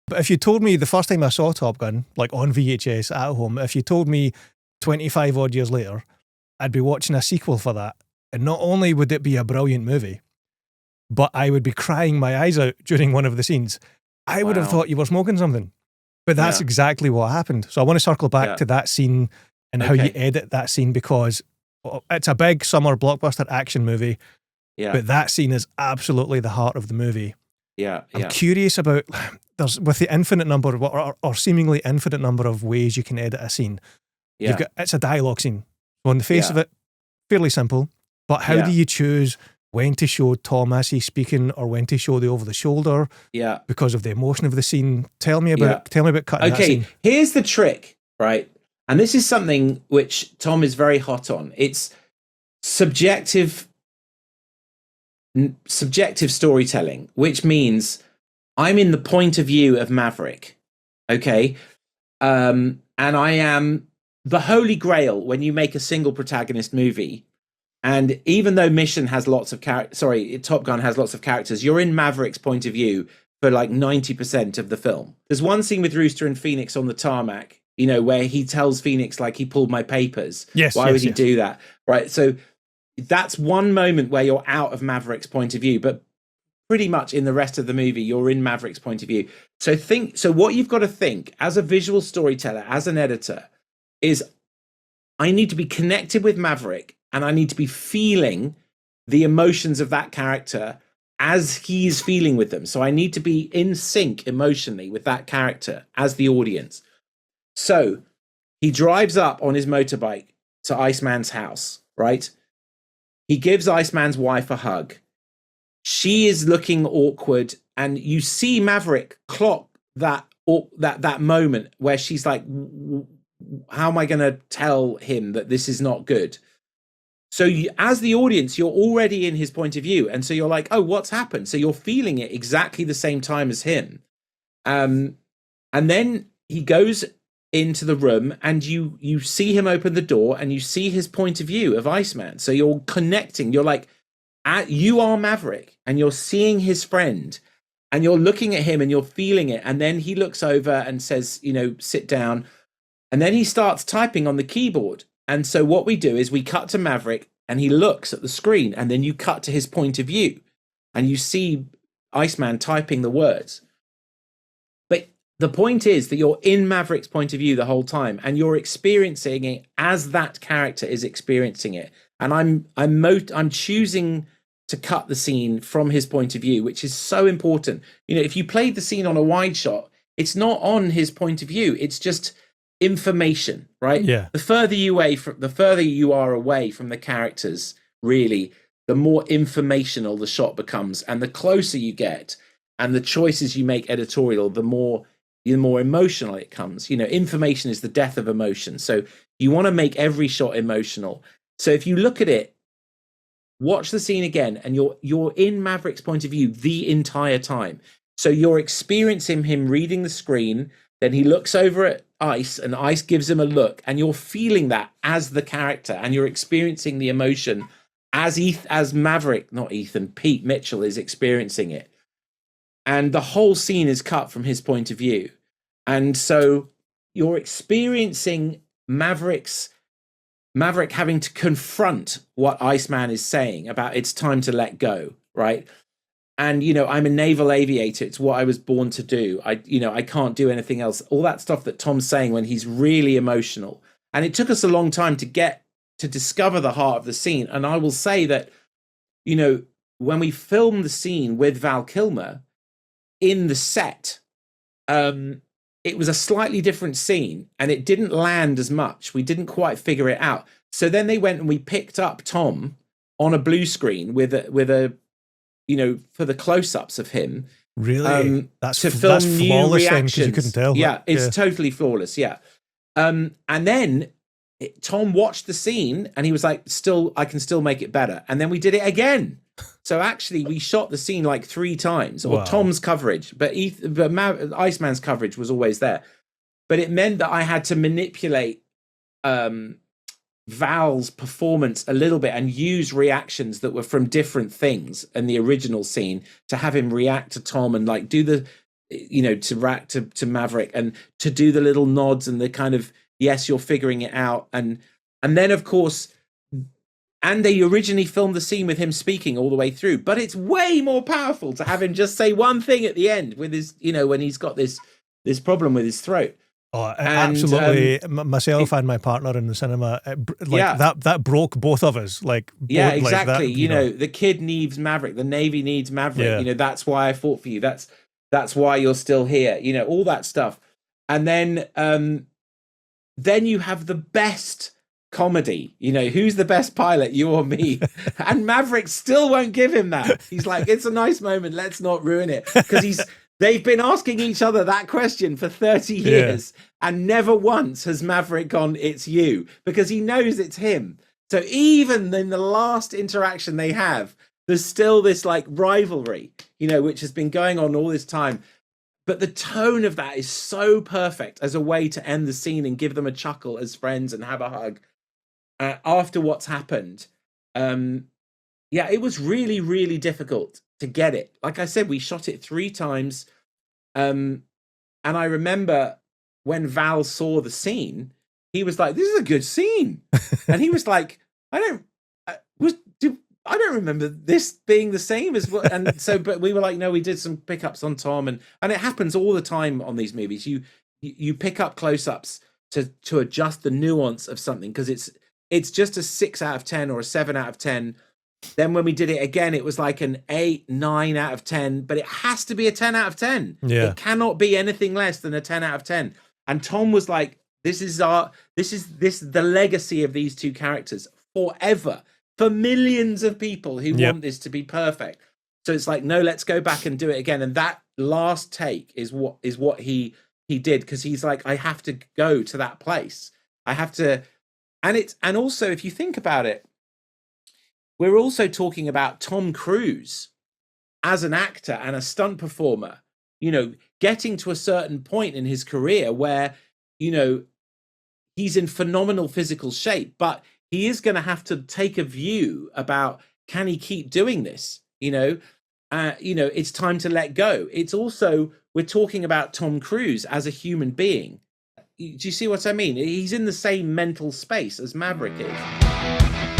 But if you told me the first time I saw Top Gun, like on VHS at home, if you told me 25 odd years later, I'd be watching a sequel for that. And not only would it be a brilliant movie, but I would be crying my eyes out during one of the scenes. I would have thought you were smoking something. But that's exactly what happened. So I want to circle back to that scene and how you edit that scene, because it's a big summer blockbuster action movie. Yeah. But that scene is absolutely the heart of the movie. Yeah. I'm curious about, with the infinite number or seemingly infinite number of ways you can edit a scene. Yeah. It's a dialogue scene. So on the face of it, fairly simple. But how do you choose when to show Tom as he's speaking or when to show the over the shoulder? Yeah. Because of the emotion of the scene. Tell me about cutting that scene. Okay, here's the trick, right? And this is something which Tom is very hot on. It's subjective storytelling, which means I'm in the point of view of Maverick. Okay. And I am the holy grail when you make a single protagonist movie. And even though Mission has lots of Top Gun has lots of characters, you're in Maverick's point of view for like 90% of the film. There's one scene with Rooster and Phoenix on the tarmac, where he tells Phoenix, like, he pulled my papers. Yes. Why would he do that? Right. So that's one moment where you're out of Maverick's point of view, but pretty much in the rest of the movie, you're in Maverick's point of view. So what you've got to think as a visual storyteller, as an editor, is I need to be connected with Maverick and I need to be feeling the emotions of that character as he's feeling with them. So I need to be in sync emotionally with that character as the audience. So he drives up on his motorbike to Iceman's house, right? He gives Iceman's wife a hug. She is looking awkward, and you see Maverick clock that moment where she's like, how am I going to tell him that this is not good? So as the audience, you're already in his point of view. And so you're like, oh, what's happened? So you're feeling it exactly the same time as him. And then he goes into the room and you see him open the door and you see his point of view of Iceman. So you're connecting. You're like, you are Maverick and you're seeing his friend and you're looking at him and you're feeling it. And then he looks over and says, sit down. And then he starts typing on the keyboard. And so what we do is we cut to Maverick and he looks at the screen, and then you cut to his point of view and you see Iceman typing the words. But the point is that you're in Maverick's point of view the whole time and you're experiencing it as that character is experiencing it. And I'm choosing to cut the scene from his point of view, which is so important. If you played the scene on a wide shot, it's not on his point of view. It's just information, right? Yeah. The further you are away from the characters, really, the more informational the shot becomes, and the closer you get, and the choices you make editorial, the more emotional it comes. Information is the death of emotion. So you want to make every shot emotional. So if you look at it, watch the scene again, and you're in Maverick's point of view the entire time. So you're experiencing him reading the screen. Then he looks over at Ice, and Ice gives him a look, and you're feeling that as the character, and you're experiencing the emotion as Pete Mitchell is experiencing it. And the whole scene is cut from his point of view. And so you're experiencing Maverick having to confront what Iceman is saying about it's time to let go, right? And, I'm a naval aviator. It's what I was born to do. I can't do anything else. All that stuff that Tom's saying when he's really emotional. And it took us a long time to discover the heart of the scene. And I will say that, when we filmed the scene with Val Kilmer in the set, it was a slightly different scene and it didn't land as much. We didn't quite figure it out. So then they went and we picked up Tom on a blue screen with a for the close-ups of him. Really? That's new reactions. You couldn't tell. Yeah, it's totally flawless. Yeah. And then Tom watched the scene and he was like, I can still make it better. And then we did it again. So actually we shot the scene like 3 times, or Tom's coverage, but Iceman's coverage was always there. But it meant that I had to manipulate Val's performance a little bit and use reactions that were from different things in the original scene to have him react to Tom and like do you know, to Maverick, and to do the little nods and the kind of, yes, you're figuring it out. And then, of course, and they originally filmed the scene with him speaking all the way through, but it's way more powerful to have him just say one thing at the end with his, you know, when he's got this problem with his throat. Oh, absolutely. Myself and my partner in the cinema, that broke both of us. Like, yeah, exactly. Like that, you know, the kid needs Maverick. The Navy needs Maverick. Yeah. You know, that's why I fought for you. That's why you're still here. You know, all that stuff. And then you have the best comedy. You know, who's the best pilot, you or me? And Maverick still won't give him that. He's like, it's a nice moment, let's not ruin it, because they've been asking each other that question for 30 years, and never once has Maverick gone, it's you, because he knows it's him. So even in the last interaction they have, there's still this like rivalry, you know, which has been going on all this time. But the tone of that is so perfect as a way to end the scene and give them a chuckle as friends and have a hug after what's happened. It was really, really difficult to get it. Like I said, we shot it 3 times. And I remember when Val saw the scene, he was like, this is a good scene. And he was like, I don't remember this being the same as what. And so, but we were like, no, we did some pickups on Tom, and it happens all the time on these movies. You pick up close-ups to adjust the nuance of something, because it's just a 6 out of 10 or a 7 out of 10. Then when we did it again, it was like an 8, 9 out of 10, but it has to be a 10 out of 10. Yeah. It cannot be anything less than a 10 out of 10. And Tom was like, this is the legacy of these two characters forever, for millions of people who want this to be perfect. So it's like, no, let's go back and do it again. And that last take is what he did, because he's like, I have to go to that place. I have to. And also, if you think about it, we're also talking about Tom Cruise as an actor and a stunt performer, you know, getting to a certain point in his career where, you know, he's in phenomenal physical shape, but he is going to have to take a view about, can he keep doing this? You know, it's time to let go. It's also, we're talking about Tom Cruise as a human being. Do you see what I mean? He's in the same mental space as Maverick is.